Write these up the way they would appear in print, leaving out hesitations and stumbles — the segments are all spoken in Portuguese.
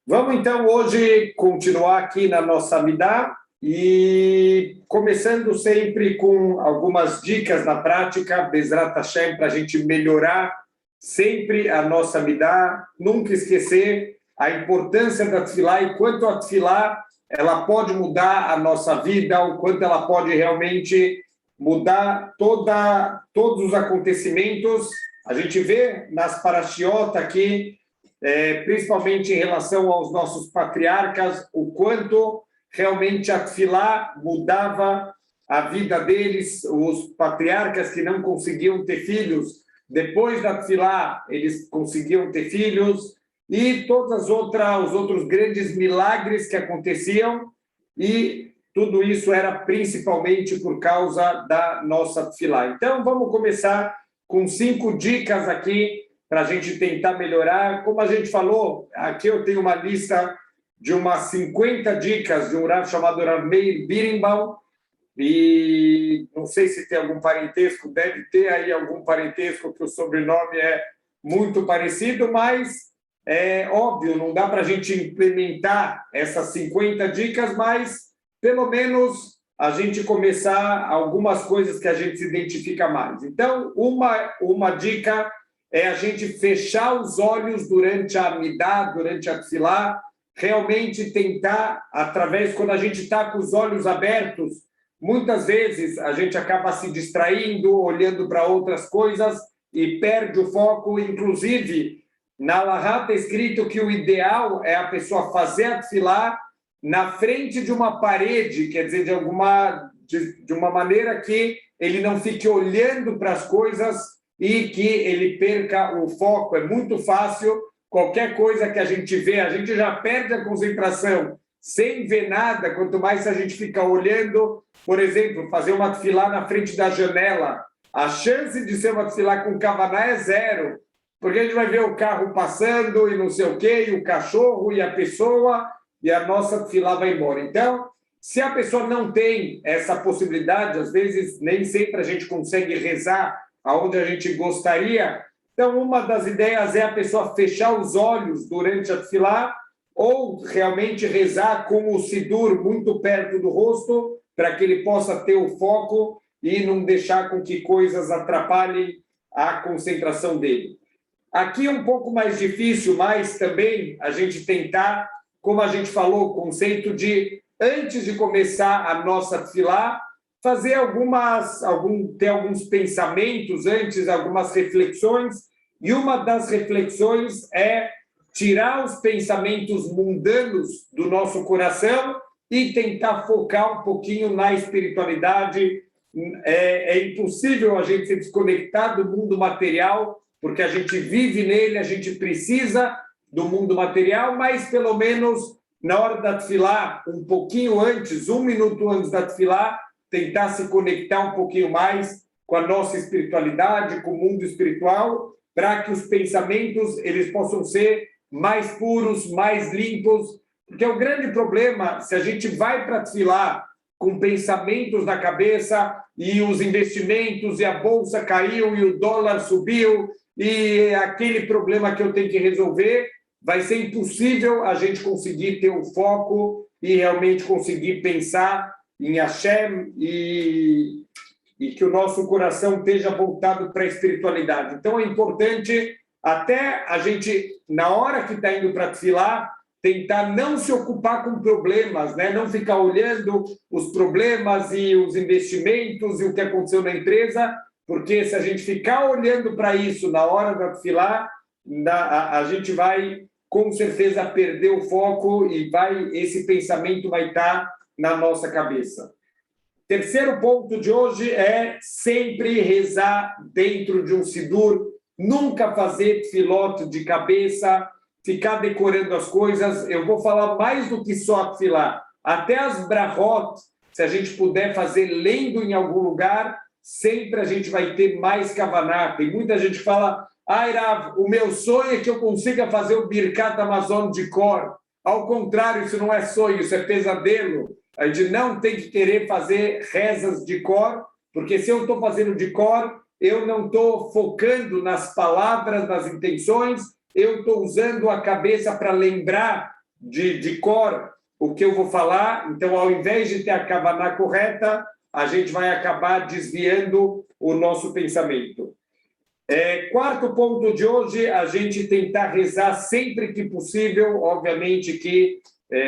Vamos então hoje continuar aqui na nossa Amidá e começando sempre com algumas dicas na prática, Bezrat Hashem, para a gente melhorar sempre a nossa Amidá, nunca esquecer a importância da Tefilá e quanto a Tefilá ela pode mudar a nossa vida, o quanto ela pode realmente mudar todos os acontecimentos. A gente vê nas parashiot aqui, principalmente em relação aos nossos patriarcas, o quanto realmente a Tefilá mudava a vida deles, os patriarcas que não conseguiam ter filhos, depois da Tefilá eles conseguiam ter filhos, e os outros grandes milagres que aconteciam, e tudo isso era principalmente por causa da nossa Tefilá. Então, vamos começar com 5 dicas aqui para a gente tentar melhorar. Como a gente falou, aqui eu tenho uma lista de umas 50 dicas de um Rav chamado Rav Meir Birenbaum, e não sei se tem algum parentesco, deve ter aí algum parentesco, que o sobrenome é muito parecido, mas é óbvio, não dá para a gente implementar essas 50 dicas, mas pelo menos a gente começar algumas coisas que a gente se identifica mais. Então, uma dica é a gente fechar os olhos durante a Amidá, durante a Tefilá, realmente tentar, quando a gente está com os olhos abertos, muitas vezes a gente acaba se distraindo, olhando para outras coisas e perde o foco. Inclusive, na Alahá está escrito que o ideal é a pessoa fazer a Tefilá na frente de uma parede, quer dizer, de uma maneira que ele não fique olhando para as coisas e que ele perca o foco. É muito fácil, qualquer coisa que a gente vê, a gente já perde a concentração sem ver nada, quanto mais a gente fica olhando. Por exemplo, fazer uma tefilá na frente da janela, a chance de ser uma tefilá com kavaná é zero, porque a gente vai ver o carro passando e não sei o quê, e o cachorro e a pessoa, e a nossa tefilá vai embora. Então, se a pessoa não tem essa possibilidade, às vezes nem sempre a gente consegue rezar aonde a gente gostaria. Então, uma das ideias é a pessoa fechar os olhos durante a tefilá ou realmente rezar com o sidur muito perto do rosto para que ele possa ter o foco e não deixar com que coisas atrapalhem a concentração dele. Aqui é um pouco mais difícil, mas também a gente tentar, como a gente falou, o conceito de, antes de começar a nossa tefilá, fazer ter alguns pensamentos antes, algumas reflexões, e uma das reflexões é tirar os pensamentos mundanos do nosso coração e tentar focar um pouquinho na espiritualidade. É impossível a gente se desconectar do mundo material, porque a gente vive nele, a gente precisa do mundo material, mas pelo menos na hora da tefilá, um pouquinho antes, 1 minuto antes da tefilá, tentar se conectar um pouquinho mais com a nossa espiritualidade, com o mundo espiritual, para que os pensamentos eles possam ser mais puros, mais limpos, porque o grande problema, se a gente vai para tefilá com pensamentos na cabeça e os investimentos e a bolsa caiu e o dólar subiu e aquele problema que eu tenho que resolver, vai ser impossível a gente conseguir ter o foco e realmente conseguir pensar em Hashem e que o nosso coração esteja voltado para a espiritualidade. Então, é importante, até a gente, na hora que está indo para tefilá, tentar não se ocupar com problemas, né? Não ficar olhando os problemas e os investimentos e o que aconteceu na empresa, porque se a gente ficar olhando para isso na hora da tefilá, a gente vai, com certeza, perder o foco e esse pensamento vai estar na nossa cabeça. Terceiro ponto de hoje é sempre rezar dentro de um sidur, nunca fazer tefilot de cabeça, ficar decorando as coisas. Eu vou falar mais do que só a tefilá, até as brachot, se a gente puder fazer lendo em algum lugar, sempre a gente vai ter mais kavaná. Tem muita gente que fala, Rav, o meu sonho é que eu consiga fazer o Birkat Hamazon de cor. Ao contrário, isso não é sonho, isso é pesadelo. A gente não tem que querer fazer rezas de cor, porque se eu estou fazendo de cor, eu não estou focando nas palavras, nas intenções, eu estou usando a cabeça para lembrar de cor o que eu vou falar, então, ao invés de ter a kavaná correta, a gente vai acabar desviando o nosso pensamento. Quarto ponto de hoje, a gente tentar rezar sempre que possível, obviamente que,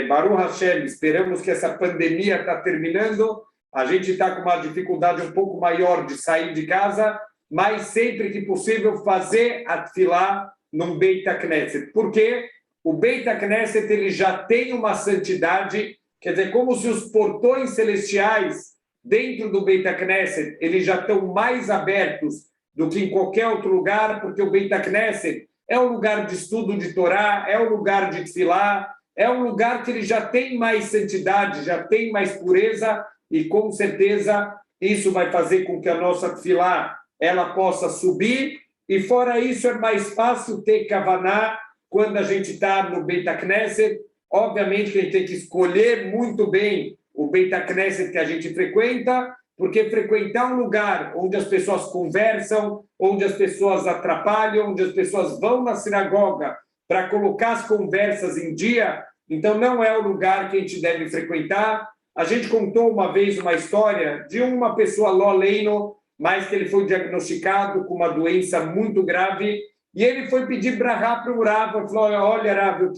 Baruch Hashem, esperamos que essa pandemia está terminando, a gente está com uma dificuldade um pouco maior de sair de casa, mas sempre que possível fazer a tefilá num Beit HaKnesset. Por quê? O Beit HaKnesset ele já tem uma santidade, quer dizer, como se os portões celestiais dentro do Beit HaKnesset eles já estão mais abertos do que em qualquer outro lugar, porque o Beit HaKnesset é um lugar de estudo de Torá, é um lugar de tefilá, é um lugar que ele já tem mais santidade, já tem mais pureza, e com certeza isso vai fazer com que a nossa tefilá ela possa subir, e fora isso é mais fácil ter kavaná quando a gente está no Beit HaKnesset. Obviamente que a gente tem que escolher muito bem o Beit HaKnesset que a gente frequenta, porque frequentar um lugar onde as pessoas conversam, onde as pessoas atrapalham, onde as pessoas vão na sinagoga para colocar as conversas em dia, então não é o lugar que a gente deve frequentar. A gente contou uma vez uma história de uma pessoa loleino, mas que ele foi diagnosticado com uma doença muito grave, e ele foi pedir brahá para o Rav, ele falou, olha, Rav, eu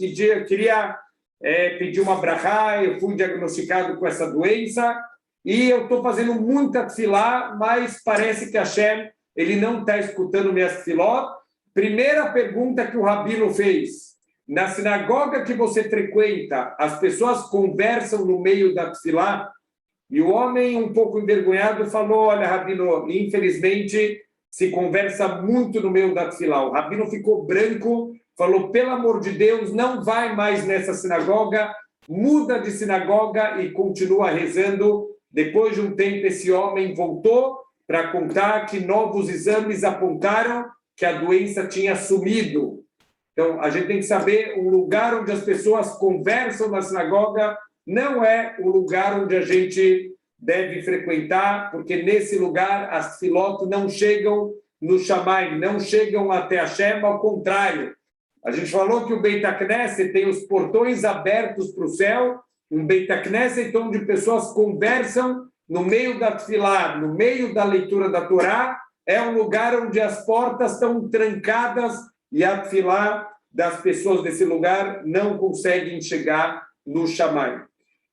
queria pedir uma brahá, eu fui diagnosticado com essa doença, e eu estou fazendo muita tefilá, mas parece que Hashem ele não está escutando minhas tefilot. Primeira pergunta que o Rabino fez, na sinagoga que você frequenta, as pessoas conversam no meio da tefilá? E o homem, um pouco envergonhado, falou, olha, Rabino, infelizmente se conversa muito no meio da tefilá. O Rabino ficou branco, falou, pelo amor de Deus, não vai mais nessa sinagoga, muda de sinagoga e continua rezando. Depois de um tempo, esse homem voltou para contar que novos exames apontaram que a doença tinha sumido. Então, a gente tem que saber, um lugar onde as pessoas conversam na sinagoga não é o lugar onde a gente deve frequentar, porque nesse lugar as tefilot não chegam no Shamayim, não chegam até Hashem, ao contrário. A gente falou que o Beit HaKnesset tem os portões abertos para o céu, um Beit HaKnesset onde pessoas conversam no meio da tefilá, no meio da leitura da Torá, é um lugar onde as portas estão trancadas e a tefilá das pessoas desse lugar não conseguem chegar no Shamayim.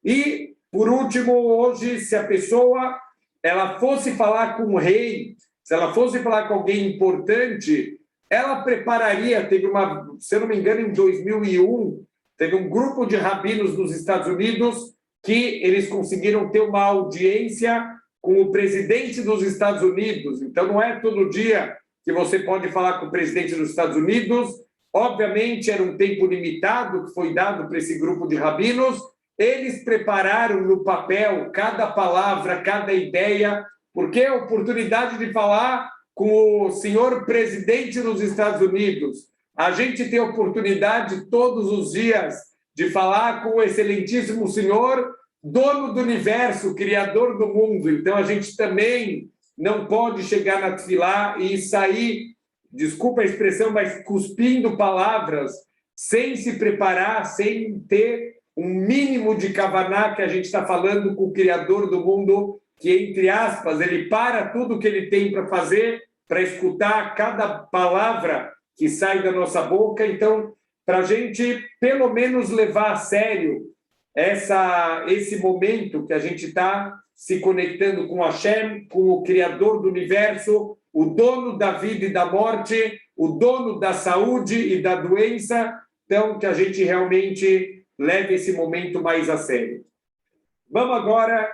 E, por último, hoje, se a pessoa ela fosse falar com o rei, se ela fosse falar com alguém importante, ela prepararia, teve uma, se eu não me engano, em 2001, teve um grupo de rabinos nos Estados Unidos que eles conseguiram ter uma audiência com o presidente dos Estados Unidos. Então, não é todo dia que você pode falar com o presidente dos Estados Unidos. Obviamente, era um tempo limitado que foi dado para esse grupo de rabinos. Eles prepararam no papel cada palavra, cada ideia, porque a oportunidade de falar com o senhor presidente dos Estados Unidos. A gente tem a oportunidade todos os dias de falar com o excelentíssimo senhor, dono do universo, criador do mundo. Então, a gente também não pode chegar na tefilá e sair, desculpa a expressão, mas cuspindo palavras, sem se preparar, sem ter um mínimo de kavaná que a gente está falando com o criador do mundo, que, entre aspas, ele para tudo que ele tem para fazer, para escutar cada palavra que sai da nossa boca. Então, para a gente, pelo menos, levar a sério esse momento que a gente está se conectando com Hashem, com o Criador do Universo, o dono da vida e da morte, o dono da saúde e da doença. Então, que a gente realmente leve esse momento mais a sério. Vamos agora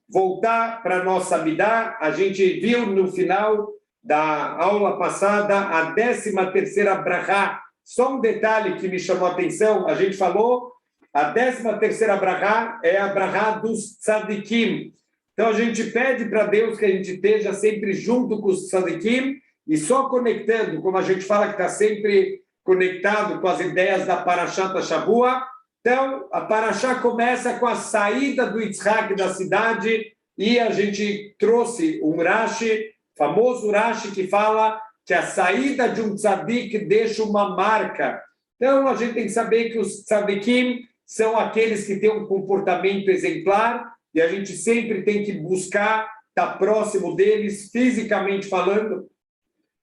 voltar para a nossa Midá. A gente viu no final da aula passada a 13ª brachá. Só um detalhe que me chamou a atenção, a gente falou, a 13ª brachá é a brachá dos tzadikim. Então, a gente pede para Deus que a gente esteja sempre junto com os tzadikim e só conectando, como a gente fala que está sempre conectado com as ideias da Parashat Shavua. Então, a Parashá começa com a saída do Yitzhak da cidade e a gente trouxe um Rashi, famoso Rashi, que fala que a saída de um tzadik deixa uma marca. Então, a gente tem que saber que os tzadikim são aqueles que têm um comportamento exemplar, e a gente sempre tem que buscar estar próximo deles, fisicamente falando,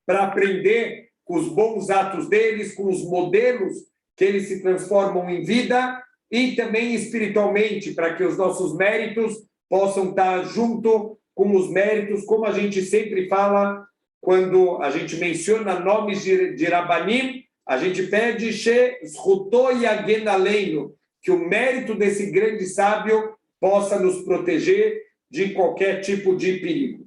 para aprender com os bons atos deles, com os modelos que eles se transformam em vida, e também espiritualmente, para que os nossos méritos possam estar junto com os méritos, como a gente sempre fala, quando a gente menciona nomes de Rabanim, a gente pede que o mérito desse grande sábio possa nos proteger de qualquer tipo de perigo.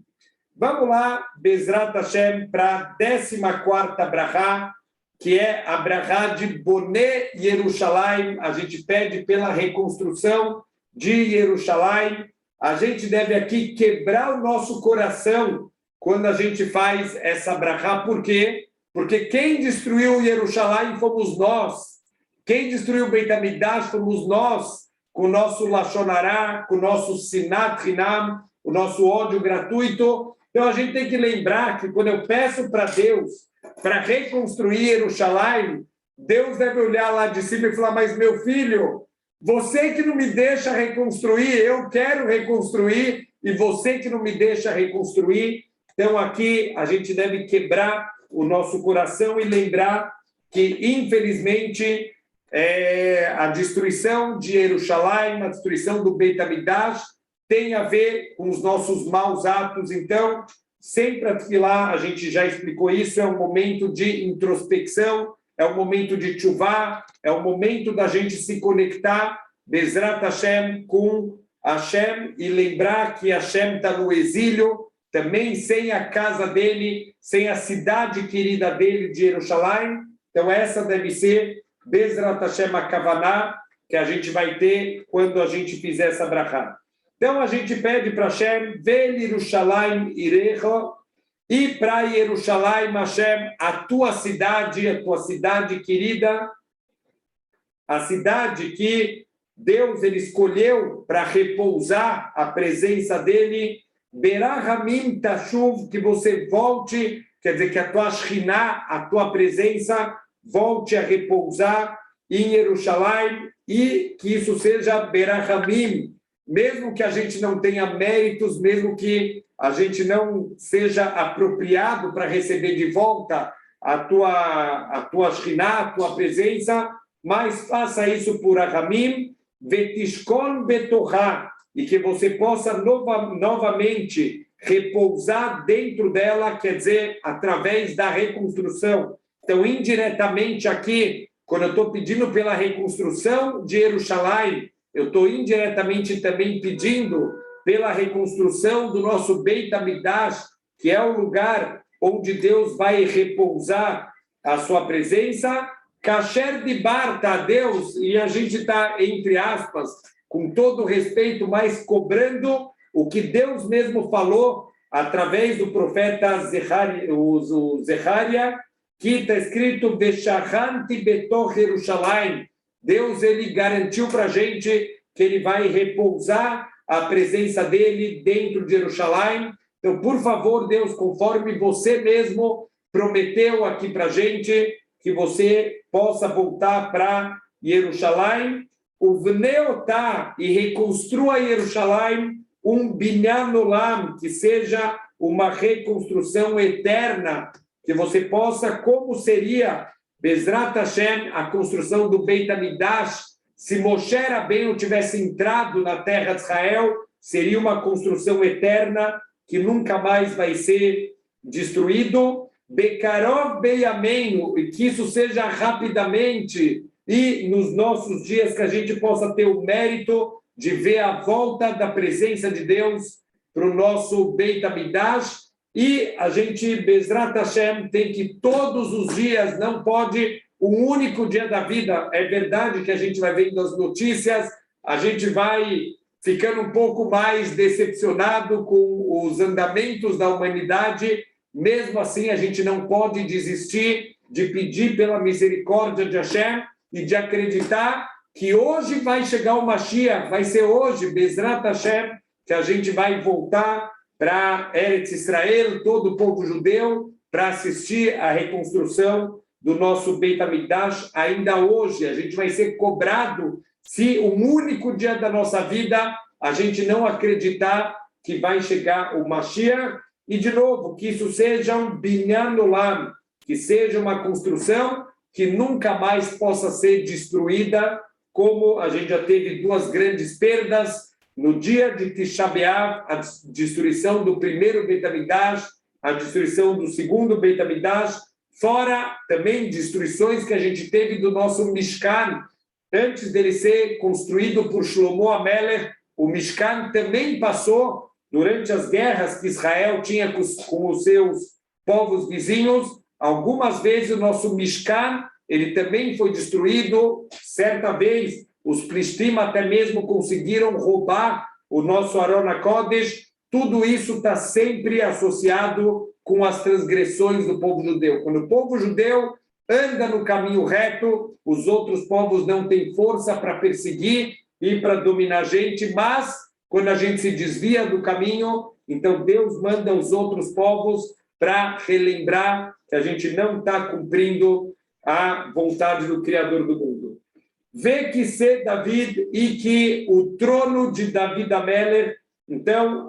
Vamos lá, Bezrat Hashem, para a 14ª brachá, que é a brachá de Boné Yerushalayim. A gente pede pela reconstrução de Jerusalém. A gente deve aqui quebrar o nosso coração quando a gente faz essa brachá. Por quê? Porque quem destruiu Jerusalém fomos nós. Quem destruiu o Beit HaMikdash fomos nós, com o nosso Lashon Hará, com o nosso Sinat Hinam, o nosso ódio gratuito. Então, a gente tem que lembrar que quando eu peço para Deus para reconstruir Jerusalém, Deus deve olhar lá de cima e falar, mas meu filho, você que não me deixa reconstruir, eu quero reconstruir, e você que não me deixa reconstruir. Então, aqui, a gente deve quebrar o nosso coração e lembrar que, infelizmente, a destruição de Jerusalém, a destruição do Beit HaMikdash, tem a ver com os nossos maus atos. Então, sempre a Tefilá, a gente já explicou isso, é um momento de introspecção, é um momento de tchuvá, é um momento da gente se conectar, Bezrat Hashem, com Hashem, e lembrar que Hashem está no exílio, também sem a casa dele, sem a cidade querida dele de Jerusalém. Então, essa deve ser Bezrat Hashem Akavaná, que a gente vai ter quando a gente fizer essa brachá. Então, a gente pede para Hashem, Vel Yerushalayim Irecha, e para Jerusalém, Hashem, a tua cidade querida, a cidade que Deus ele escolheu para repousar a presença dele, Berahamim Tashuv, que você volte, quer dizer, que a tua Shekhinah, a tua presença, volte a repousar em Jerusalém, e que isso seja Berahamim, mesmo que a gente não tenha méritos, mesmo que a gente não seja apropriado para receber de volta a tua Shekhinah, a tua presença, mas faça isso por Ahamim, Vetishkon Betorá, e que você possa novamente repousar dentro dela, quer dizer, através da reconstrução. Então, indiretamente aqui, quando eu estou pedindo pela reconstrução de Jerusalém, eu estou indiretamente também pedindo pela reconstrução do nosso Beit HaMikdash, que é o lugar onde Deus vai repousar a sua presença. Kasher Dibarta a Deus, e a gente está, entre aspas, com todo respeito, mas cobrando o que Deus mesmo falou através do profeta Zecharia, que está escrito Veshachanti Betor Jerusalém. Deus ele garantiu para a gente que ele vai repousar a presença dele dentro de Jerusalém. Então, por favor, Deus, conforme você mesmo prometeu aqui para a gente, que você possa voltar para Jerusalém, o Vneotá, e reconstrua Jerusalém, um Binyan Olam, que seja uma reconstrução eterna, que você possa, como seria Bezrat Hashem, a construção do Beit HaMikdash, se Moshe Rabbeinu tivesse entrado na terra de Israel, seria uma construção eterna que nunca mais vai ser destruído. Bekarov Beyameinu, e que isso seja rapidamente, e nos nossos dias que a gente possa ter o mérito de ver a volta da presença de Deus para o nosso Beit HaMikdash. E a gente, Bezrat Hashem, tem que todos os dias, não pode um único dia da vida. É verdade que a gente vai vendo as notícias, a gente vai ficando um pouco mais decepcionado com os andamentos da humanidade. Mesmo assim, a gente não pode desistir de pedir pela misericórdia de Hashem e de acreditar que hoje vai chegar o Mashiach, vai ser hoje, Bezrat Hashem, que a gente vai voltar para Eretz Israel, todo o povo judeu, para assistir à reconstrução do nosso Beit HaMikdash. Ainda hoje, a gente vai ser cobrado se um único dia da nossa vida a gente não acreditar que vai chegar o Mashiach, e, de novo, que isso seja um binyan olam, que seja uma construção que nunca mais possa ser destruída, como a gente já teve duas grandes perdas, no dia de Tisha B'Av, a destruição do primeiro Beit HaMikdash, a destruição do segundo Beit HaMikdash, fora também destruições que a gente teve do nosso Mishkan, antes dele ser construído por Shlomo HaMelech. O Mishkan também passou durante as guerras que Israel tinha com os seus povos vizinhos. Algumas vezes o nosso Mishkan, ele também foi destruído. Certa vez, os Plishtim até mesmo conseguiram roubar o nosso Aron HaKodesh. Tudo isso está sempre associado com as transgressões do povo judeu. Quando o povo judeu anda no caminho reto, os outros povos não têm força para perseguir e para dominar a gente, mas quando a gente se desvia do caminho, então Deus manda os outros povos para relembrar que a gente não está cumprindo a vontade do Criador do mundo. Vê que ser David e que o trono de David HaMelech, então,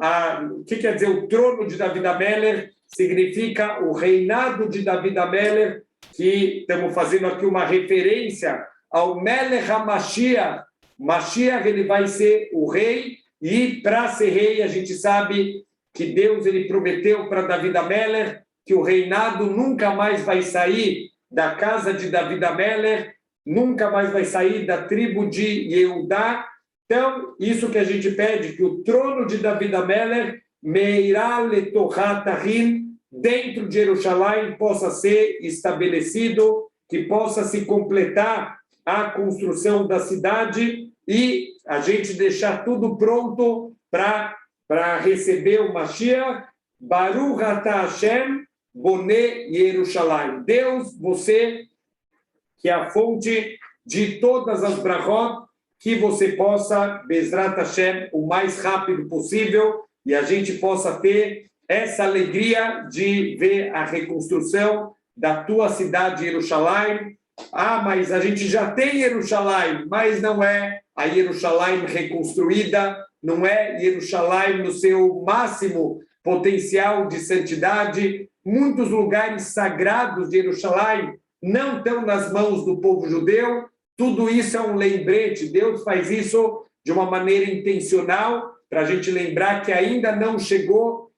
o que quer dizer o trono de David HaMelech? Significa o reinado de David HaMelech, que estamos fazendo aqui uma referência ao Melech HaMashiach. Mashiach, ele vai ser o rei, e para ser rei, a gente sabe que Deus ele prometeu para David HaMelech que o reinado nunca mais vai sair da casa de David HaMelech, nunca mais vai sair da tribo de Yehudá. Então, isso que a gente pede, que o trono de David HaMelech, Meirá Letorá Tahin, dentro de Jerusalém, possa ser estabelecido, que possa se completar a construção da cidade e a gente deixar tudo pronto para receber o Mashiach. Baruch atah Hashem, Bonei Yerushalayim. Deus, você, que é a fonte de todas as brachot, que você possa, Bezrat Hashem, o mais rápido possível, e a gente possa ter essa alegria de ver a reconstrução da tua cidade, Jerusalém. Mas a gente já tem Jerusalém, mas não é a Jerusalém reconstruída, não é Jerusalém no seu máximo potencial de santidade. Muitos lugares sagrados de Jerusalém não estão nas mãos do povo judeu. Tudo isso é um lembrete. Deus faz isso de uma maneira intencional, para a gente lembrar que ainda não chegou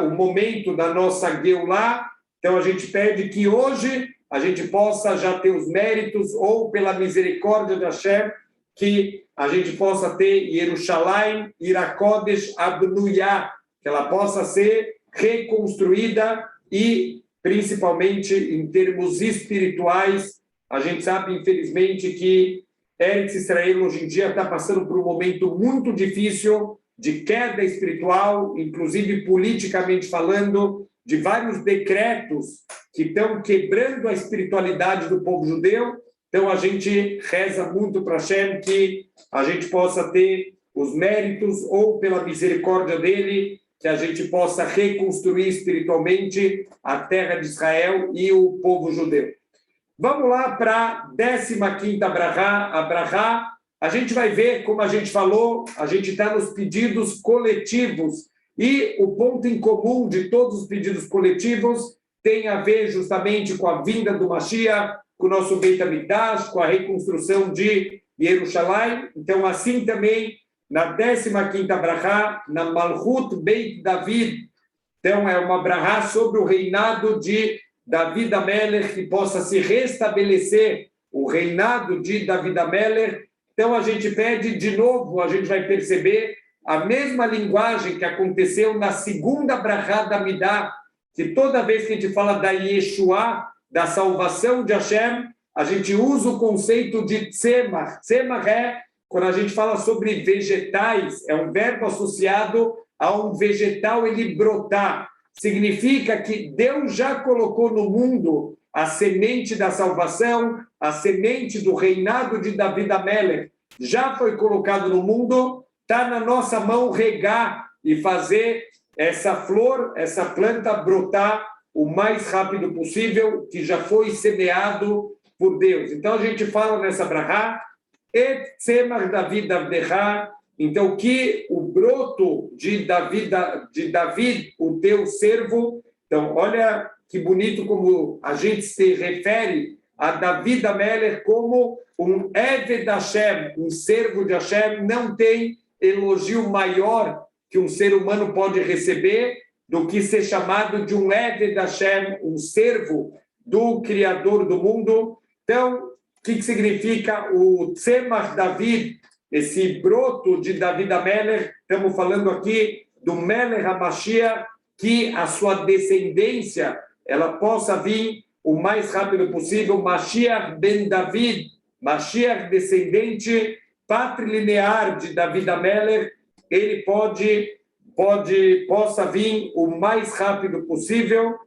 o momento da nossa Geulah. Então, a gente pede que hoje a gente possa já ter os méritos, ou pela misericórdia de Hashem, que a gente possa ter Jerusalém, Irakodesh, Abnuyá, que ela possa ser reconstruída e, principalmente, em termos espirituais. A gente sabe, infelizmente, que Eretz Israel hoje em dia está passando por um momento muito difícil de queda espiritual, inclusive politicamente falando, de vários decretos que estão quebrando a espiritualidade do povo judeu. Então, a gente reza muito para Hashem que a gente possa ter os méritos, ou pela misericórdia dele, que a gente possa reconstruir espiritualmente a terra de Israel e o povo judeu. Vamos lá para a 15ª brachá, a brachá. A gente vai ver, como a gente falou, a gente está nos pedidos coletivos, e o ponto em comum de todos os pedidos coletivos tem a ver justamente com a vinda do Mashiach, com o nosso Beit HaMikdash, com a reconstrução de Jerusalém. Então, assim também, na 15ª brachá, na Malchut Beit David, então é uma brachá sobre o reinado de David HaMelech, que possa se restabelecer o reinado de David HaMelech. Então, a gente pede de novo, a gente vai perceber a mesma linguagem que aconteceu na segunda brachá da Midá, que toda vez que a gente fala da Yeshua, da salvação de Hashem, a gente usa o conceito de tzemach. Tzemach é, quando a gente fala sobre vegetais, é um verbo associado a um vegetal ele brotar. Significa que Deus já colocou no mundo a semente da salvação, a semente do reinado de David HaMelech. Já foi colocado no mundo, está na nossa mão regar e fazer essa flor, essa planta brotar o mais rápido possível, que já foi semeado por Deus. Então, a gente fala nessa brachá et tzemach David avdecha. Então, que o broto de David, o teu servo. Então, olha que bonito como a gente se refere a David Amelech como um Eved Hashem, um servo de Hashem. Não tem elogio maior que um ser humano pode receber do que ser chamado de um Eved Hashem, um servo do Criador do mundo. Então, o que significa o Tzemach David, esse broto de David Amelech? Estamos falando aqui do Melech HaMashiach, que a sua descendência ela possa vir o mais rápido possível. Mashiach ben David, Mashiach descendente patrilinear de David Amelech, ele possa vir o mais rápido possível.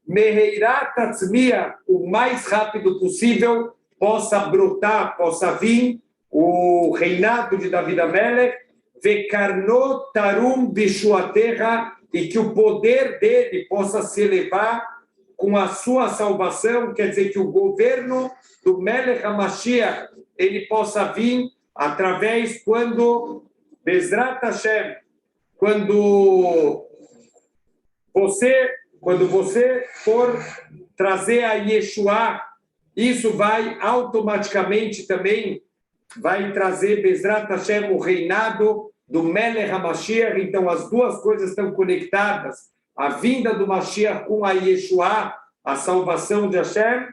Meheirat Atzmia, o mais rápido possível, possa brotar, possa vir o reinado de David Amelech, Vekarno Tarum Bishuaterra, e que o poder dele possa se elevar com a sua salvação, quer dizer que o governo do Melech HaMashiach, ele possa vir através quando Bezrat Hashem, quando você for trazer a Yeshua, isso vai automaticamente também, vai trazer Bezrat Hashem, o reinado do Melech HaMashiach. Então, as duas coisas estão conectadas. A vinda do Mashiach com a Yeshua, a salvação de Hashem,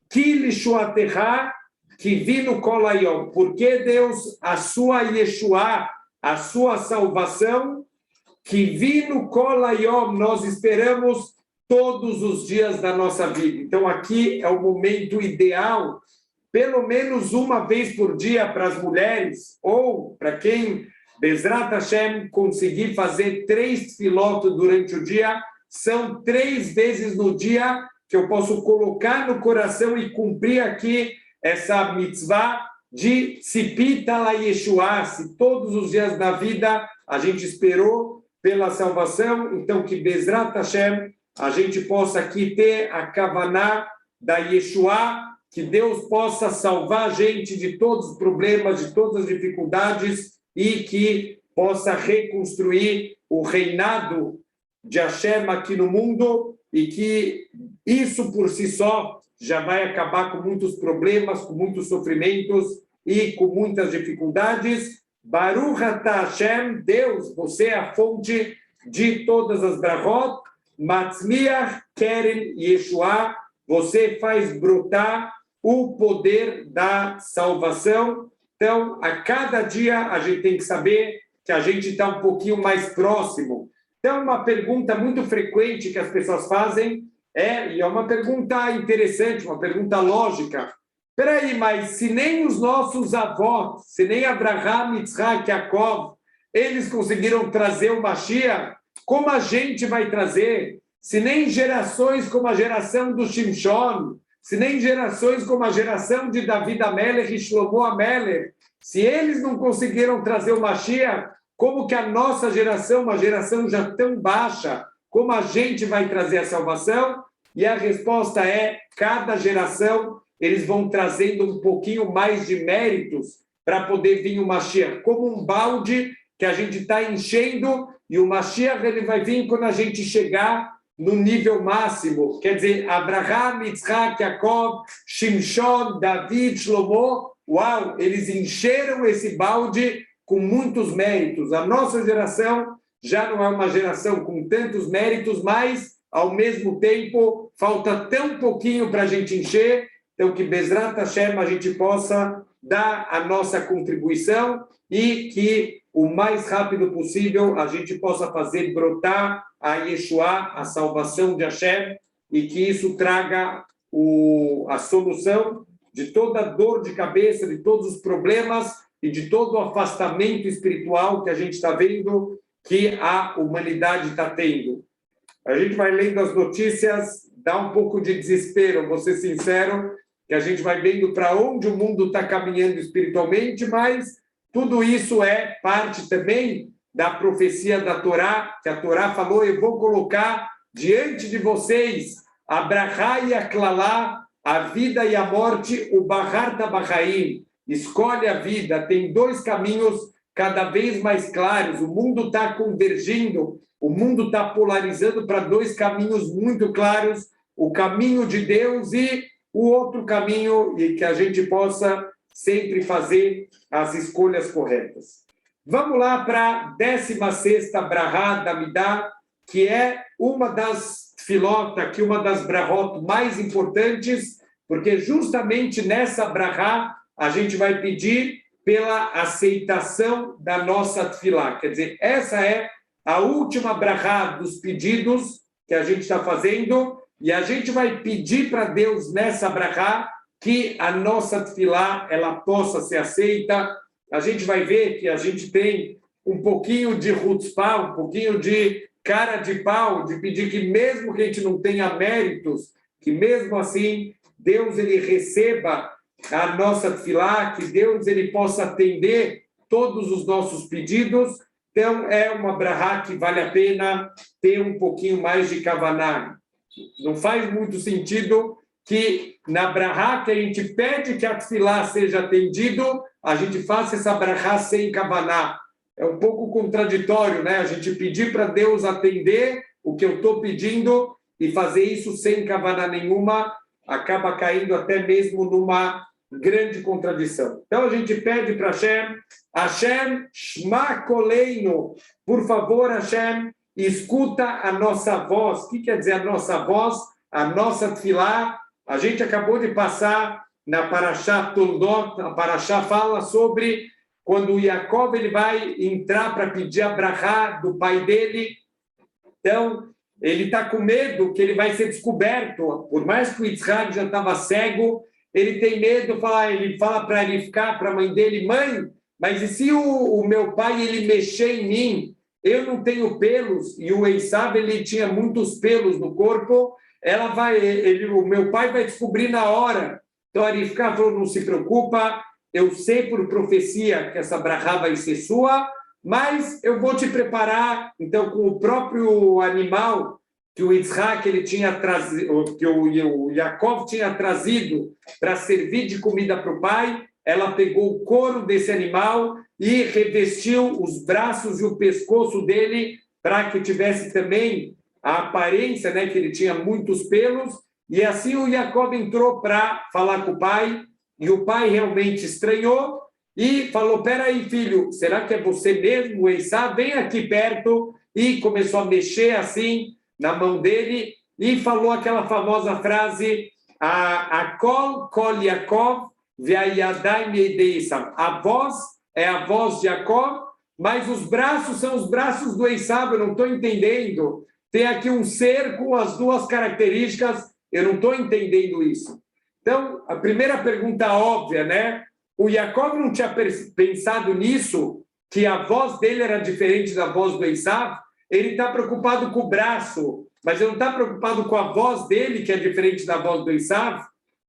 que Lishuaterra, que vino Kolayom. Porque Deus, a sua Yeshua, a sua salvação, que vino Kolayom, nós esperamos todos os dias da nossa vida. Então, aqui é o momento ideal, pelo menos uma vez por dia para as mulheres, ou para quem, Bezrat Hashem, conseguir fazer 3 filotos durante o dia, são 3 vezes no dia que eu posso colocar no coração e cumprir aqui essa mitzvah de Tzipita la Yeshua. Se todos os dias da vida a gente esperou pela salvação, então que Bezrat Hashem, a gente possa aqui ter a Kavaná da Yeshua, que Deus possa salvar a gente de todos os problemas, de todas as dificuldades, e que possa reconstruir o reinado de Hashem aqui no mundo, e que isso por si só já vai acabar com muitos problemas, com muitos sofrimentos e com muitas dificuldades. Baruch atah Hashem, Deus, você é a fonte de todas as brachot, Matzmiach Keren Yeshua, você faz brotar o poder da salvação. Então, a cada dia a gente tem que saber que a gente está um pouquinho mais próximo. Então, uma pergunta muito frequente que as pessoas fazem e é uma pergunta interessante, uma pergunta lógica. Espera aí, mas se nem os nossos avós, se nem Abraham, Yitzhak, Yaakov, eles conseguiram trazer o Mashiach, como a gente vai trazer? Se nem gerações como a geração do Shimshon, se nem gerações como a geração de David Amelech e Shlomo Amelech, se eles não conseguiram trazer o Mashiach, como que a nossa geração, uma geração já tão baixa, como a gente vai trazer a salvação? E a resposta é, cada geração, eles vão trazendo um pouquinho mais de méritos para poder vir o Mashiach, como um balde que a gente está enchendo, e o Mashiach ele vai vir quando a gente chegar no nível máximo. Quer dizer, Abraham, Yitzhak, Yaakov, Shimshon, David, Shlomo, uau, eles encheram esse balde com muitos méritos. A nossa geração já não é uma geração com tantos méritos, mas, ao mesmo tempo, falta tão pouquinho para a gente encher. Então, que Bezrat Hashem a gente possa dar a nossa contribuição e que o mais rápido possível a gente possa fazer brotar a Yeshua, a salvação de Hashem, e que isso traga a solução de toda dor de cabeça, de todos os problemas e de todo o afastamento espiritual que a gente está vendo que a humanidade está tendo. A gente vai lendo as notícias, dá um pouco de desespero, vou ser sincero, que a gente vai vendo para onde o mundo está caminhando espiritualmente, mas tudo isso é parte também da profecia da Torá, que a Torá falou, eu vou colocar diante de vocês a brachá e a klalá, a vida e a morte, o bahar tabachaim, escolhe a vida, tem dois caminhos cada vez mais claros, o mundo está convergindo, o mundo está polarizando para dois caminhos muito claros, o caminho de Deus e o outro caminho, e que a gente possa sempre fazer as escolhas corretas. Vamos lá para a 16ª Brahá da Midá, que é uma das filota, que uma das brahot mais importantes, porque justamente nessa brahá a gente vai pedir pela aceitação da nossa tefilá. Quer dizer, essa é a última brahá dos pedidos que a gente está fazendo, e a gente vai pedir para Deus nessa brahá que a nossa tefilá ela possa ser aceita. A gente vai ver que a gente tem um pouquinho de chutzpah, um pouquinho de cara de pau, de pedir que mesmo que a gente não tenha méritos, que mesmo assim Deus ele receba a nossa tefilá, que Deus ele possa atender todos os nossos pedidos. Então, é uma brahá que vale a pena ter um pouquinho mais de kavaná. Não faz muito sentido que na brahá que a gente pede que a tefilá seja atendido, a gente faça essa brahá sem kavaná. É um pouco contraditório, né? A gente pedir para Deus atender o que eu estou pedindo e fazer isso sem kavaná nenhuma, acaba caindo até mesmo numa grande contradição. Então, a gente pede para Hashem, Hashem, Shma Koleinu, por favor, Hashem, escuta a nossa voz. O que quer dizer a nossa voz? A nossa tefilá. A gente acabou de passar na Parashá Toldot, a Parashá fala sobre quando o Jacob ele vai entrar para pedir a brachá do pai dele. Então, ele está com medo que ele vai ser descoberto. Por mais que o Yitzhak já estava cego, ele tem medo, ele fala para ele ficar, para a mãe dele, mãe, mas e se o meu pai ele mexer em mim? Eu não tenho pelos, e o Esav ele tinha muitos pelos no corpo, o meu pai vai descobrir na hora. Então, Arifká falou, não se preocupa, eu sei por profecia que essa brachá vai ser sua, mas eu vou te preparar, então, com o próprio animal que o Yitzhak ele tinha trazido, que o Yaakov tinha trazido para servir de comida para o pai, ela pegou o couro desse animal e revestiu os braços e o pescoço dele para que tivesse também a aparência, né, que ele tinha muitos pelos, e assim o Yaakov entrou para falar com o pai, e o pai realmente estranhou e falou, peraí, filho, será que é você mesmo, Esaú? Vem aqui perto, e começou a mexer assim na mão dele, e falou aquela famosa frase, Akol kol Yaakov ve'ayadai meidei Esaú. A voz é a voz de Jacob, mas os braços são os braços do Esaú, eu não estou entendendo. Tem aqui um ser com as duas características, eu não estou entendendo isso. Então, a primeira pergunta óbvia, né? O Jacob não tinha pensado nisso, que a voz dele era diferente da voz do Esaú. Ele está preocupado com o braço, mas ele não está preocupado com a voz dele, que é diferente da voz do Esaú.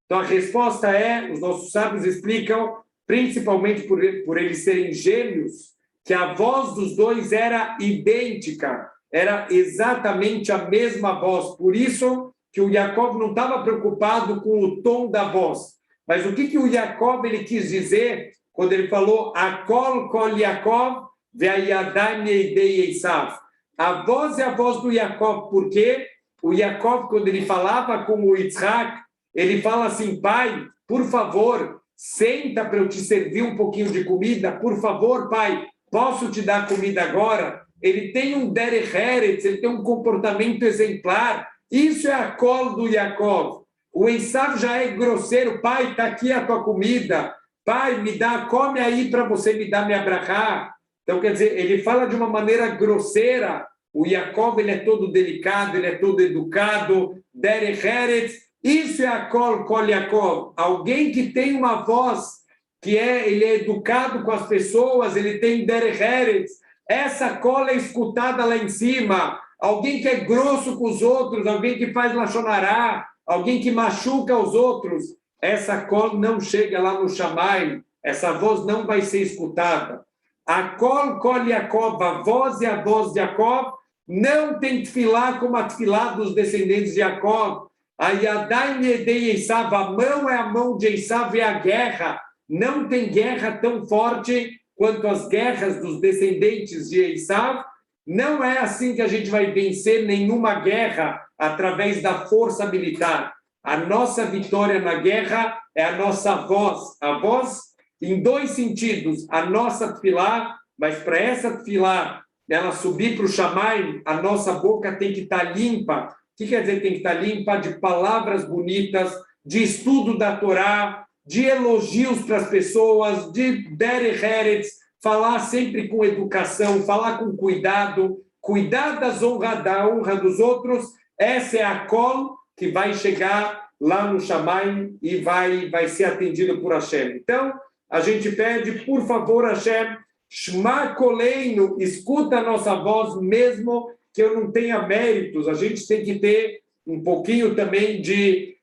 Então, a resposta é, os nossos sábios explicam, principalmente por eles serem gêmeos, que a voz dos dois era idêntica, era exatamente a mesma voz. Por isso que o Jacob não estava preocupado com o tom da voz. Mas o que o Jacob ele quis dizer quando ele falou Akol kol Yaakov ve'ayadai meidei Esaú? A voz é a voz do Jacob, porque o Jacob, quando ele falava com o Yitzhak, ele fala assim, pai, por favor, senta para eu te servir um pouquinho de comida, por favor, pai, posso te dar comida agora? Ele tem um derech eretz, ele tem um comportamento exemplar. Isso é a cola do Jacob. O Esaú já é grosseiro, pai, está aqui a tua comida, pai, me dá, come aí para você me dar minha brachá. Então, quer dizer, ele fala de uma maneira grosseira. O Jacob, ele é todo delicado, ele é todo educado, derech eretz. Isso é a kol Yaakov, alguém que tem uma voz, ele é educado com as pessoas, ele tem derech eretz. Essa cola é escutada lá em cima. Alguém que é grosso com os outros, alguém que faz lachonará, alguém que machuca os outros. Essa cola não chega lá no Shammai, essa voz não vai ser escutada. A kol Yaakov, a voz é a voz de Jacob, não tem tefilá como a tefilá dos descendentes de Jacob. A Yadai Meidei Esaú, a mão é a mão de Esaú, é a guerra. não tem guerra tão forte quanto as guerras dos descendentes de Esaú. Não é assim que a gente vai vencer nenhuma guerra através da força militar. A nossa vitória na guerra é a nossa voz. A voz em dois sentidos. A nossa tefilá, mas para essa tefilá ela subir para o Shamayim, a nossa boca tem que estar limpa. O que quer dizer tem que estar limpa? De palavras bonitas, de estudo da Torá, de elogios para as pessoas, de derech eretz, falar sempre com educação, falar com cuidado, cuidar da honra dos outros. Essa é a kol que vai chegar lá no Shamayim e vai ser atendido por Hashem. Então, a gente pede, por favor, Hashem, Shma Koleinu, escuta a nossa voz, mesmo que eu não tenha méritos. A gente tem que ter um pouquinho também de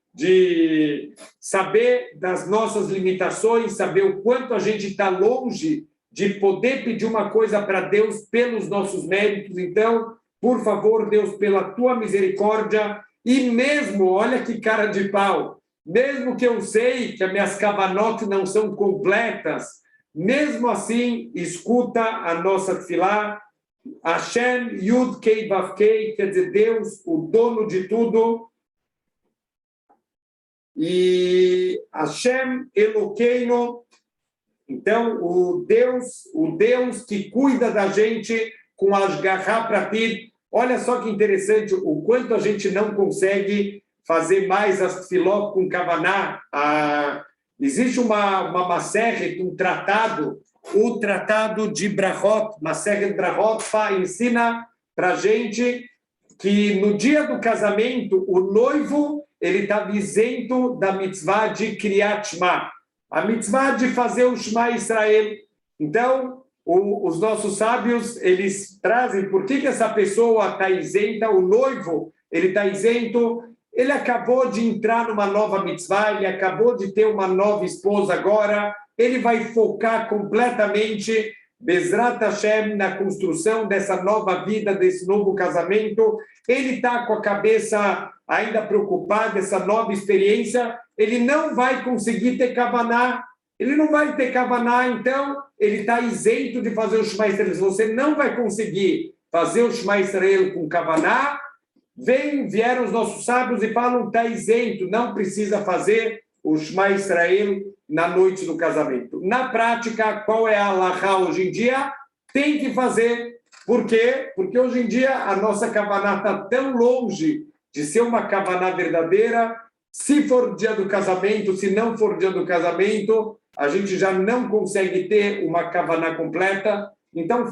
saber das nossas limitações, saber o quanto a gente está longe de poder pedir uma coisa para Deus pelos nossos méritos. Então, por favor, Deus, pela tua misericórdia, e mesmo, olha que cara de pau, mesmo que eu sei que as minhas kavanot não são completas, mesmo assim, escuta a nossa tefilá. Hashem Yud Kei Vav Kei, quer dizer, Deus, o dono de tudo. E Hashem Elokeinu, então, o Deus que cuida da gente com Ashgaha Pratit. Olha só que interessante o quanto a gente não consegue fazer mais as tefilot com Kavaná. Existe uma Maseret, um tratado, o Tratado de Brachot, Maseret Brachot, ensina para a gente que no dia do casamento, o noivo ele estava isento da mitzvah de Kriyat Shema, a mitzvah de fazer o Shema Israel. Então, os nossos sábios, eles trazem por que essa pessoa está isenta, o noivo, ele está isento. Ele acabou de entrar numa nova mitzvah, ele acabou de ter uma nova esposa agora, ele vai focar completamente, Bezrat Hashem, na construção dessa nova vida, desse novo casamento. Ele está com a cabeça ainda preocupada, essa nova experiência, ele não vai conseguir ter kavaná, ele não vai ter kavaná, então ele está isento de fazer o Shema Israel. Se você não vai conseguir fazer o Shema Israel com kavaná, vieram os nossos sábios e falam, está isento, não precisa fazer o Shema Israel na noite do casamento. Na prática, qual é a halachá hoje em dia? Tem que fazer. Por quê? Porque hoje em dia a nossa kavaná está tão longe de ser uma kavaná verdadeira. Se for dia do casamento, se não for dia do casamento, a gente já não consegue ter uma kavaná completa. Então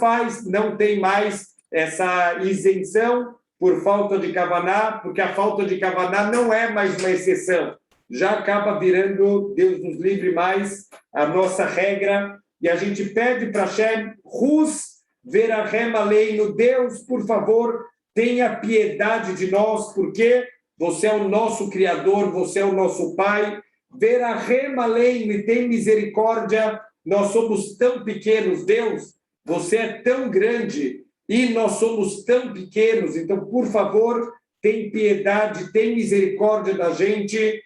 não tem mais essa isenção por falta de kavaná, porque a falta de kavaná não é mais uma exceção. Já acaba virando, Deus nos livre mais, a nossa regra. E a gente pede para Hashem, Rus Verahem Aleinu, Deus, por favor, tenha piedade de nós, porque você é o nosso Criador, você é o nosso Pai. Verahem Aleinu, e tem misericórdia. Nós somos tão pequenos, Deus, você é tão grande e nós somos tão pequenos. Então, por favor, tem piedade, tem misericórdia da gente,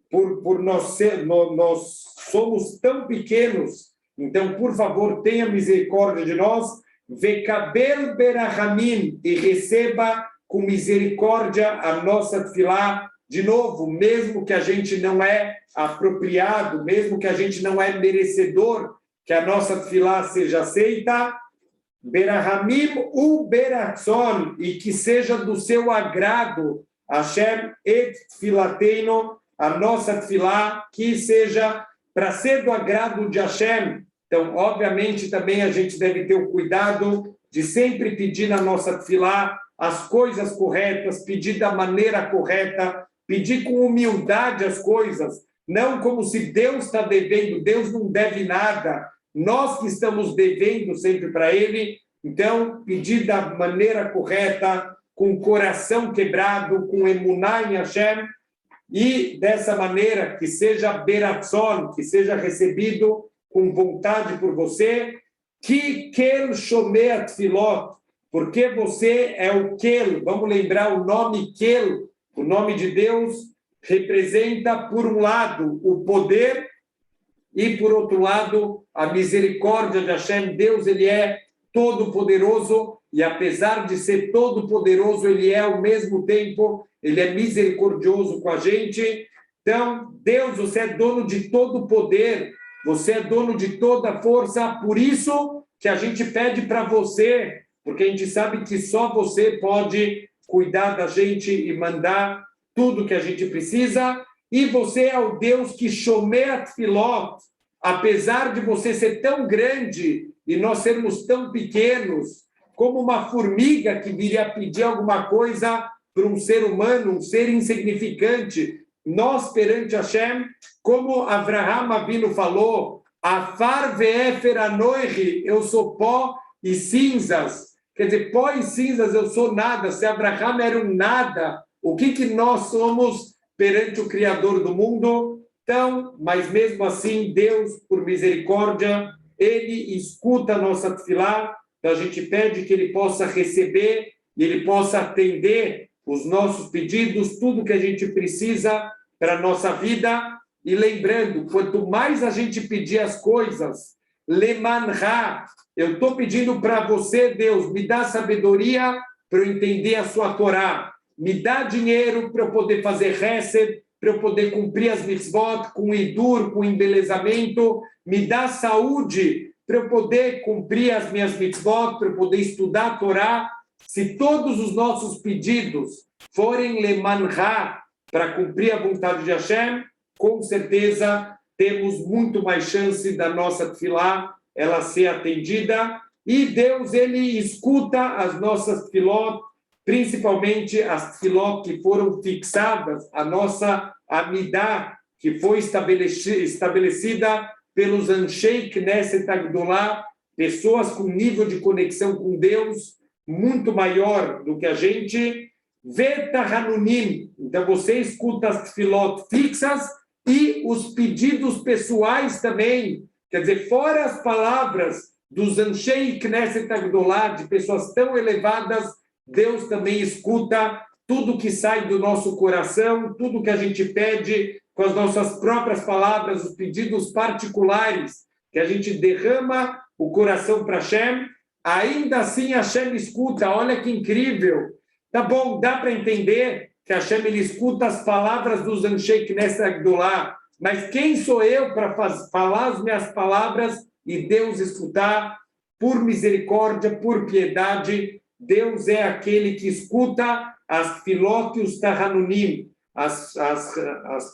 por nós somos tão pequenos. Então, por favor, tenha misericórdia de nós. Vekabel berahamim, e receba com misericórdia a nossa tefilá. De novo, mesmo que a gente não é apropriado, mesmo que a gente não é merecedor que a nossa tefilá seja aceita, berahamim u beratson, e que seja do seu agrado, Hashem et tfilateino, a nossa tefilá, que seja para ser do agrado de Hashem. Então, obviamente, também a gente deve ter o cuidado de sempre pedir na nossa tefilá as coisas corretas, pedir da maneira correta, pedir com humildade as coisas, não como se Deus está devendo. Deus não deve nada, nós que estamos devendo sempre para Ele. Então, pedir da maneira correta, com o coração quebrado, com emuná em Hashem, e dessa maneira que seja beratzon, que seja recebido com vontade por você, que kel shomea tfilot, porque você é o kel. Vamos lembrar o nome kel, o nome de Deus representa, por um lado, o poder, e, por outro lado, a misericórdia de Hashem. Deus, ele é todo-poderoso, e apesar de ser todo-poderoso, ele é, ao mesmo tempo, ele é misericordioso com a gente. Então, Deus, você é dono de todo o poder, você é dono de toda a força, por isso que a gente pede para você, porque a gente sabe que só você pode cuidar da gente e mandar tudo que a gente precisa, e você é o Deus que shomer tfilot, apesar de você ser tão grande e nós sermos tão pequenos, como uma formiga que viria pedir alguma coisa para um ser humano, um ser insignificante, nós perante Hashem, como Avraham Avinu falou, Afar ve'efer anoichi, eu sou pó e cinzas. Quer dizer, pó e cinzas, eu sou nada. Se Avraham era um nada, o que nós somos perante o Criador do mundo? Então, mas mesmo assim, Deus, por misericórdia, ele escuta a nossa tefilá. Então, a gente pede que ele possa receber e ele possa atender os nossos pedidos, tudo que a gente precisa para a nossa vida. E lembrando, quanto mais a gente pedir as coisas, lemanha, eu estou pedindo para você, Deus, me dá sabedoria para eu entender a sua Torá, me dá dinheiro para eu poder fazer hesed, para eu poder cumprir as mitzvot com idur, com embelezamento, me dá saúde para eu poder cumprir as minhas mitzvot, para eu poder estudar a Torá. Se todos os nossos pedidos forem lemanha, para cumprir a vontade de Hashem, com certeza temos muito mais chance da nossa tefilá ela ser atendida, e Deus, ele escuta as nossas tefilot, principalmente as tefilot que foram fixadas, a nossa amidá, que foi estabelecida pelos Anshei Knesset Agdolá, pessoas com nível de conexão com Deus muito maior do que a gente. Veta Hanunim, então você escuta as tefilot fixas e os pedidos pessoais também, quer dizer, fora as palavras dos Anshei Knesset Agdolá, de pessoas tão elevadas, Deus também escuta tudo que sai do nosso coração, tudo que a gente pede com as nossas próprias palavras, os pedidos particulares, que a gente derrama o coração para Hashem, ainda assim Hashem escuta. Olha que incrível! Tá bom, dá para entender que Hashem ele escuta as palavras dos Anshei Knesset Agdolá, mas quem sou eu para falar as minhas palavras e Deus escutar? Por misericórdia, por piedade, Deus é aquele que escuta as filot e os tahanunim, as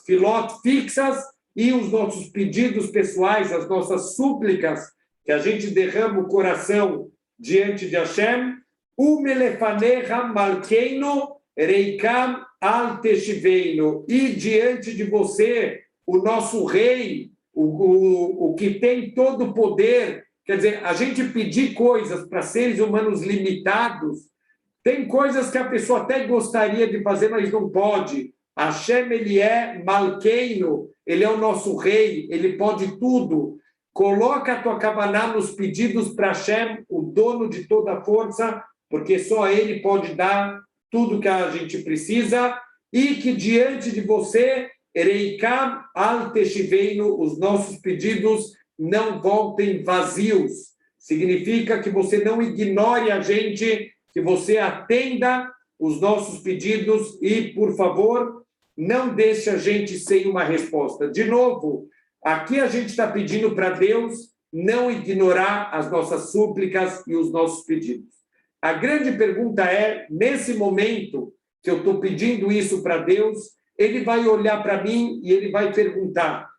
filot fixas e os nossos pedidos pessoais, as nossas súplicas, que a gente derrama o coração diante de Hashem. Umelefanecha malkeino reikam al teshiveino. E diante de você, o nosso rei, o que tem todo o poder. Quer dizer, a gente pedir coisas para seres humanos limitados, tem coisas que a pessoa até gostaria de fazer, mas não pode. Hashem, ele é malkeino, ele é o nosso rei, ele pode tudo. Coloca a tua kavaná nos pedidos para Hashem, o dono de toda a força, porque só ele pode dar tudo que a gente precisa, e que diante de você, Reikam al teshiveino, os nossos pedidos não voltem vazios. Significa que você não ignore a gente, que você atenda os nossos pedidos e, por favor, não deixe a gente sem uma resposta. De novo, aqui a gente está pedindo para Deus não ignorar as nossas súplicas e os nossos pedidos. A grande pergunta é, nesse momento que eu estou pedindo isso para Deus, ele vai olhar para mim e ele vai perguntar: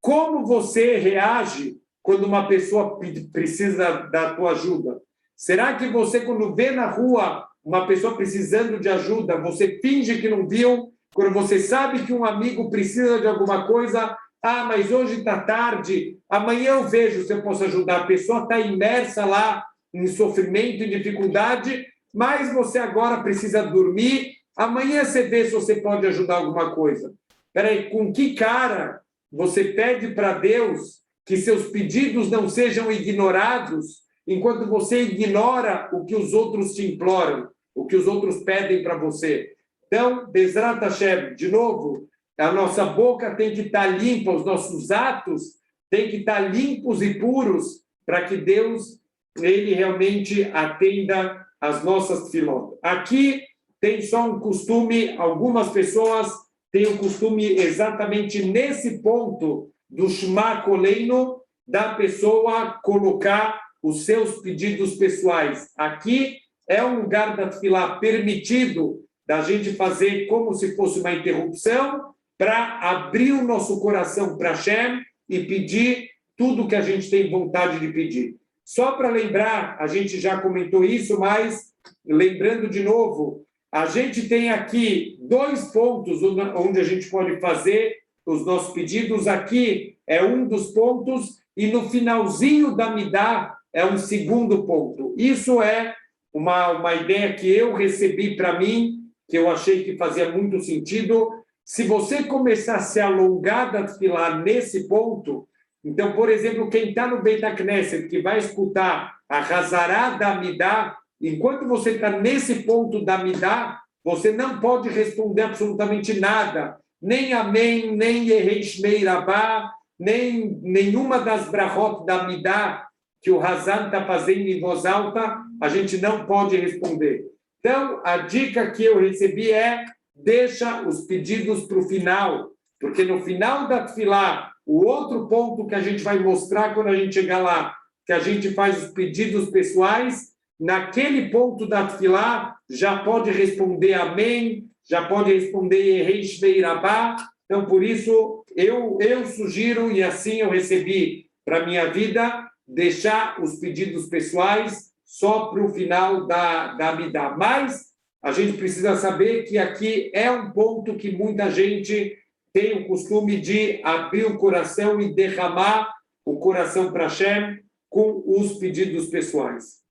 como você reage quando uma pessoa precisa da tua ajuda? Será que você, quando vê na rua uma pessoa precisando de ajuda, você finge que não viu? Quando você sabe que um amigo precisa de alguma coisa, mas hoje está tarde, amanhã eu vejo se eu posso ajudar. A pessoa está imersa lá em sofrimento e dificuldade, mas você agora precisa dormir, amanhã você vê se você pode ajudar alguma coisa. Peraí, com que cara você pede para Deus que seus pedidos não sejam ignorados, enquanto você ignora o que os outros te imploram, o que os outros pedem para você? Então, Bezrat Hashem, de novo, a nossa boca tem que estar limpa, os nossos atos tem que estar limpos e puros para que Deus ele realmente atenda as nossas tefilot. Aqui tem só um costume, algumas pessoas têm o costume exatamente nesse ponto do Shema Koleinu, da pessoa colocar os seus pedidos pessoais. Aqui é um lugar da tefilá permitido da gente fazer como se fosse uma interrupção para abrir o nosso coração para Hashem e pedir tudo que a gente tem vontade de pedir. Só para lembrar, a gente já comentou isso, mas lembrando de novo, a gente tem aqui 2 pontos onde a gente pode fazer os nossos pedidos. Aqui é um dos pontos e no finalzinho da Midá é um segundo ponto. Isso é uma ideia que eu recebi para mim, que eu achei que fazia muito sentido. Se você começar a se alongar da tefilá nesse ponto, então, por exemplo, quem está no Beit HaKnesset, que vai escutar a Hazará da Midá, enquanto você está nesse ponto da Midá, você não pode responder absolutamente nada, nem Amém, nem Yehei Shmei Rabá, nem nenhuma das brachot da Midá que o Hazan está fazendo em voz alta, a gente não pode responder. Então, a dica que eu recebi é deixa os pedidos para o final, porque no final da tefilá, o outro ponto que a gente vai mostrar quando a gente chegar lá, que a gente faz os pedidos pessoais, naquele ponto da tefilá, já pode responder amém, já pode responder Yehei Shmei Rabá. Então, por isso, eu sugiro, e assim eu recebi para a minha vida, deixar os pedidos pessoais só para o final da Midá. Mas a gente precisa saber que aqui é um ponto que muita gente tem o costume de abrir o coração e derramar o coração para Hashem com os pedidos pessoais.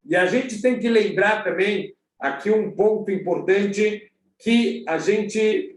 E a gente tem que lembrar também, aqui um ponto importante, que a gente,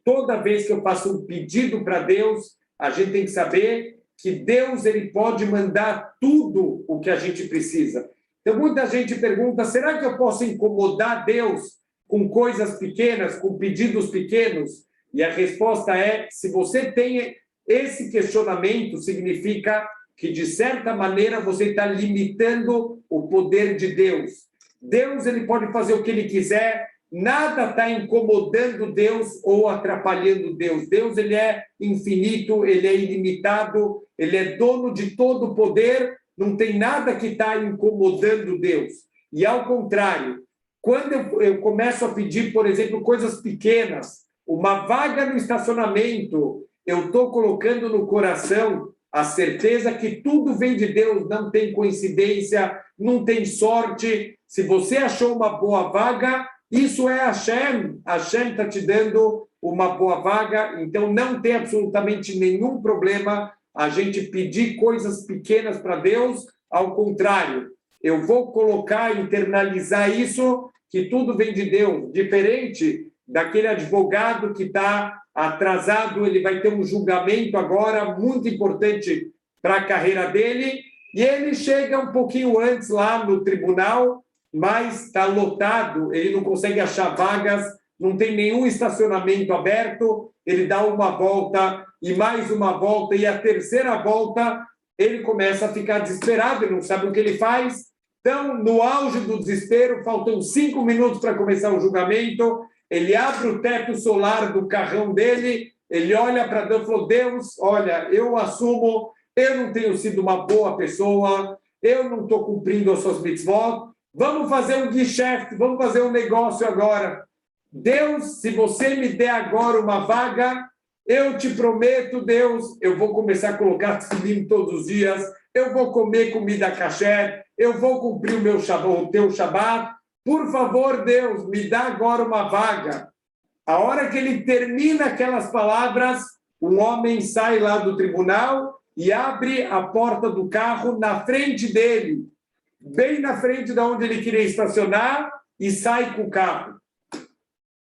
toda vez que eu faço um pedido para Deus, a gente tem que saber que Deus ele pode mandar tudo o que a gente precisa. Então, muita gente pergunta, será que eu posso incomodar Deus com coisas pequenas, com pedidos pequenos? E a resposta é, se você tem esse questionamento, significa que, de certa maneira, você está limitando o poder de Deus. Deus ele pode fazer o que ele quiser, nada está incomodando Deus ou atrapalhando Deus. Deus ele é infinito, ele é ilimitado, ele é dono de todo o poder, não tem nada que está incomodando Deus. E, ao contrário, quando eu começo a pedir, por exemplo, coisas pequenas, uma vaga no estacionamento, eu estou colocando no coração a certeza que tudo vem de Deus, não tem coincidência, não tem sorte. Se você achou uma boa vaga, isso é Hashem. Hashem está te dando uma boa vaga, então não tem absolutamente nenhum problema a gente pedir coisas pequenas para Deus. Ao contrário, eu vou colocar, internalizar isso, que tudo vem de Deus, diferente daquele advogado que está atrasado, ele vai ter um julgamento agora muito importante para a carreira dele, e ele chega um pouquinho antes lá no tribunal, mas está lotado, ele não consegue achar vagas, não tem nenhum estacionamento aberto, ele dá uma volta e mais uma volta, e a terceira volta ele começa a ficar desesperado, ele não sabe o que ele faz. Então, no auge do desespero, faltam 5 minutos para começar o julgamento, ele abre o teto solar do carrão dele, ele olha para Deus e falou, Deus, olha, eu assumo, eu não tenho sido uma boa pessoa, eu não estou cumprindo as suas mitzvot, vamos fazer um geschäft, vamos fazer um negócio agora. Deus, se você me der agora uma vaga, eu te prometo, Deus, eu vou começar a colocar tefilim todos os dias, eu vou comer comida kasher, eu vou cumprir o teu Shabat. Por favor, Deus, me dá agora uma vaga. A hora que ele termina aquelas palavras, um homem sai lá do tribunal e abre a porta do carro na frente dele, bem na frente de onde ele queria estacionar, e sai com o carro.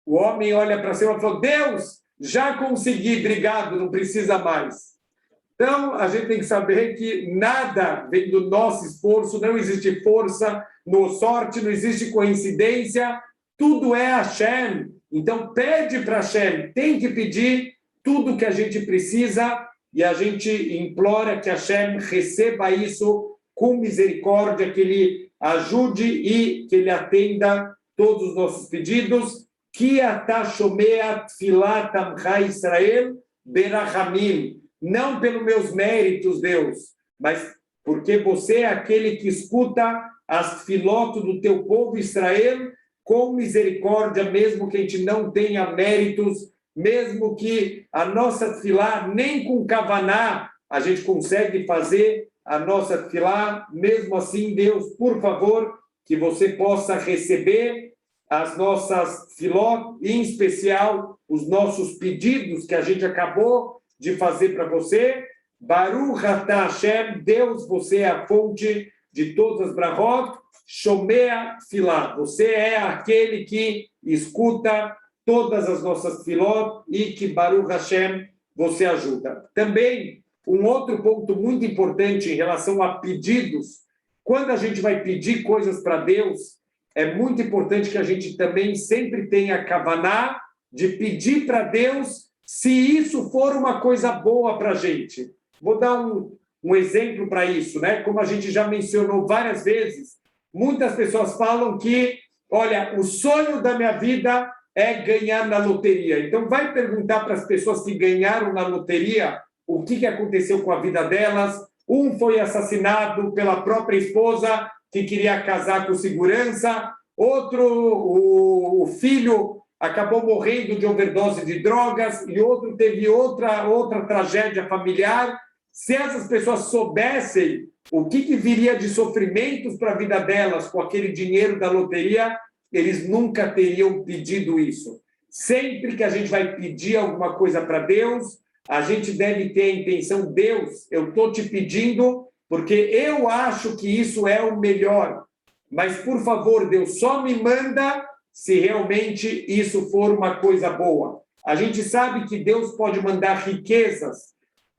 O homem olha para cima e fala, Deus, já consegui, obrigado, não precisa mais. Então, a gente tem que saber que nada vem do nosso esforço, não existe força, no sorte, não existe coincidência, tudo é Hashem. Então, pede para Hashem, tem que pedir tudo que a gente precisa, e a gente implora que Hashem receba isso com misericórdia, que Ele ajude e que Ele atenda todos os nossos pedidos. Ki ata shomea tfilat amcha Israel berachamim. Não pelos meus méritos, Deus, mas porque você é aquele que escuta as filotos do teu povo Israel com misericórdia, mesmo que a gente não tenha méritos, mesmo que a nossa tefilá, nem com kavaná, a gente consegue fazer a nossa tefilá. Mesmo assim, Deus, por favor, que você possa receber as nossas tefilot, em especial os nossos pedidos que a gente acabou de fazer para você. Baruch atah Hashem, Deus, você é a fonte de todas as brachot, shomea tefilá, você é aquele que escuta todas as nossas tefilot e que Baruch Hashem você ajuda. Também, um outro ponto muito importante em relação a pedidos, quando a gente vai pedir coisas para Deus, é muito importante que a gente também sempre tenha a kavaná de pedir para Deus se isso for uma coisa boa para a gente. Vou dar um exemplo para isso, né? Como a gente já mencionou várias vezes, muitas pessoas falam que, olha, o sonho da minha vida é ganhar na loteria. Então, vai perguntar para as pessoas que ganharam na loteria o que aconteceu com a vida delas. Um foi assassinado pela própria esposa, que queria casar com segurança. Outro, o filho acabou morrendo de overdose de drogas. E outro teve outra tragédia familiar. Se essas pessoas soubessem o que viria de sofrimentos para a vida delas com aquele dinheiro da loteria, eles nunca teriam pedido isso. Sempre que a gente vai pedir alguma coisa para Deus, a gente deve ter a intenção, Deus, eu estou te pedindo porque eu acho que isso é o melhor. Mas, por favor, Deus, só me manda se realmente isso for uma coisa boa. A gente sabe que Deus pode mandar riquezas,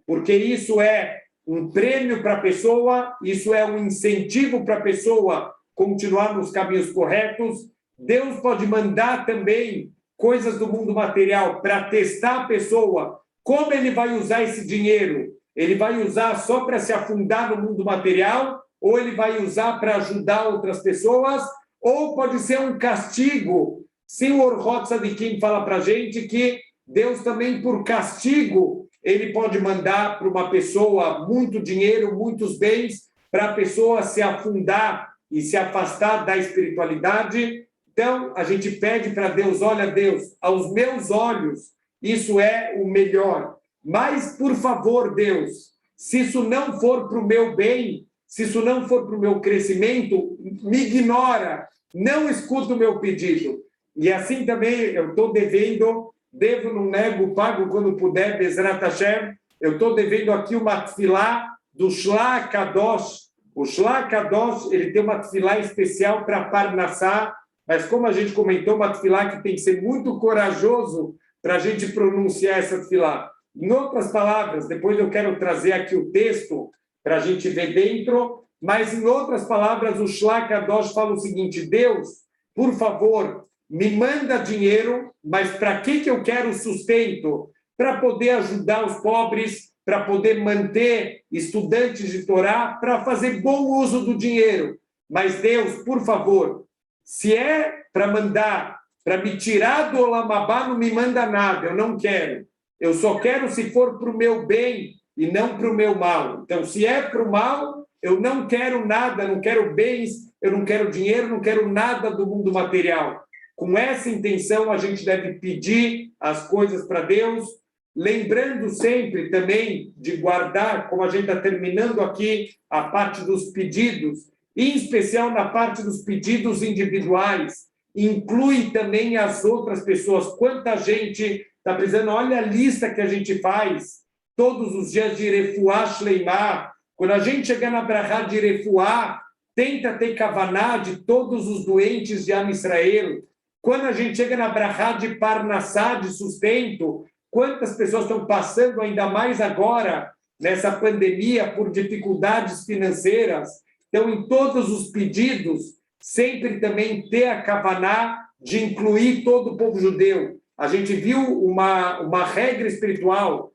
porque isso é um prêmio para a pessoa, isso é um incentivo para a pessoa continuar nos caminhos corretos. Deus pode mandar também coisas do mundo material para testar a pessoa. Como ele vai usar esse dinheiro? Ele vai usar só para se afundar no mundo material? Ou ele vai usar para ajudar outras pessoas? Ou pode ser um castigo? Sim, o Orhot Tzadikim fala para a gente que Deus também, por castigo, ele pode mandar para uma pessoa muito dinheiro, muitos bens, para a pessoa se afundar e se afastar da espiritualidade. Então, a gente pede para Deus, olha, Deus, aos meus olhos, isso é o melhor. Mas, por favor, Deus, se isso não for para o meu bem, se isso não for para o meu crescimento, me ignora, não escuta o meu pedido. E assim também eu estou devo, não nego, pago quando puder, Bezrat Hashem, eu estou devendo aqui uma tefilá do Shla Kadosh. O Shla Kadosh, ele tem uma tefilá especial para Parnassá, mas como a gente comentou, uma tefilá que tem que ser muito corajoso para a gente pronunciar essa tefilá. Em outras palavras, depois eu quero trazer aqui o texto para a gente ver dentro, mas em outras palavras, o Shla Kadosh fala o seguinte, Deus, por favor, me manda dinheiro, mas para que eu quero sustento? Para poder ajudar os pobres, para poder manter estudantes de Torá, para fazer bom uso do dinheiro. Mas Deus, por favor, se é para mandar, para me tirar do Olam Abá, não me manda nada, eu não quero. Eu só quero se for para o meu bem e não para o meu mal. Então, se é para o mal, eu não quero nada, não quero bens, eu não quero dinheiro, não quero nada do mundo material. Com essa intenção, a gente deve pedir as coisas para Deus, lembrando sempre também de guardar, como a gente está terminando aqui, a parte dos pedidos, em especial na parte dos pedidos individuais, inclui também as outras pessoas. Quanta gente está precisando, olha a lista que a gente faz, todos os dias de refuá shleimá. Quando a gente chegar na brachá de refuá, tenta ter kavaná de todos os doentes de Am Israel. Quando a gente chega na brachá de parnassá, de sustento, quantas pessoas estão passando ainda mais agora, nessa pandemia, por dificuldades financeiras. Então, em todos os pedidos, sempre também ter a kavaná de incluir todo o povo judeu. A gente viu uma regra espiritual.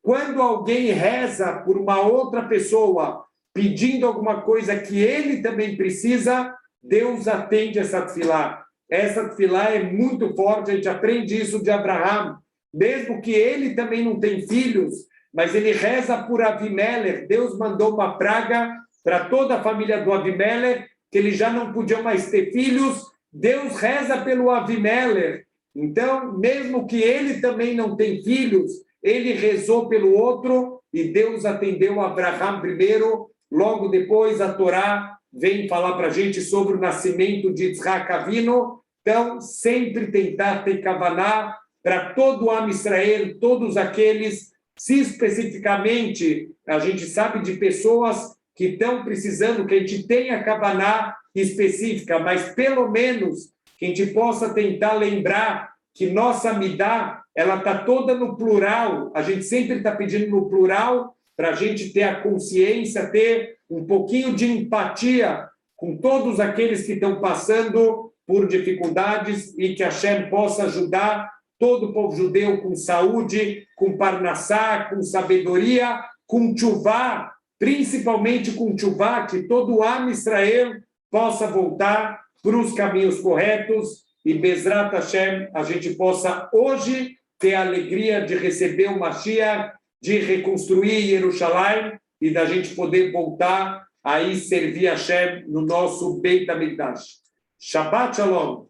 Quando alguém reza por uma outra pessoa, pedindo alguma coisa que ele também precisa, Deus atende essa tefilá. Essa tefilá é muito forte, a gente aprende isso de Abraão. Mesmo que ele também não tem filhos, mas ele reza por Avimelech. Deus mandou uma praga para toda a família do Avimelech, que eles já não podiam mais ter filhos. Deus reza pelo Avimelech. Então, mesmo que ele também não tem filhos, ele rezou pelo outro e Deus atendeu Abraão primeiro. Logo depois, a Torá vem falar para a gente sobre o nascimento de Yitzhak Avinu. Então, sempre tentar ter kavaná para todo o Am Israel, todos aqueles, se especificamente a gente sabe de pessoas que estão precisando que a gente tenha kavaná específica, mas pelo menos que a gente possa tentar lembrar que nossa midá, ela está toda no plural, a gente sempre está pedindo no plural para a gente ter a consciência, ter um pouquinho de empatia com todos aqueles que estão passando por dificuldades e que a Hashem possa ajudar todo o povo judeu com saúde, com parnassá, com sabedoria, com tchuvá, principalmente com tchuvá, que todo o Am Israel possa voltar para os caminhos corretos e Bezrat Hashem, a gente possa hoje ter a alegria de receber o Mashiach, de reconstruir Jerusalém e da gente poder voltar aí servir Hashem no nosso Beit HaMikdash. Shabbat Shalom.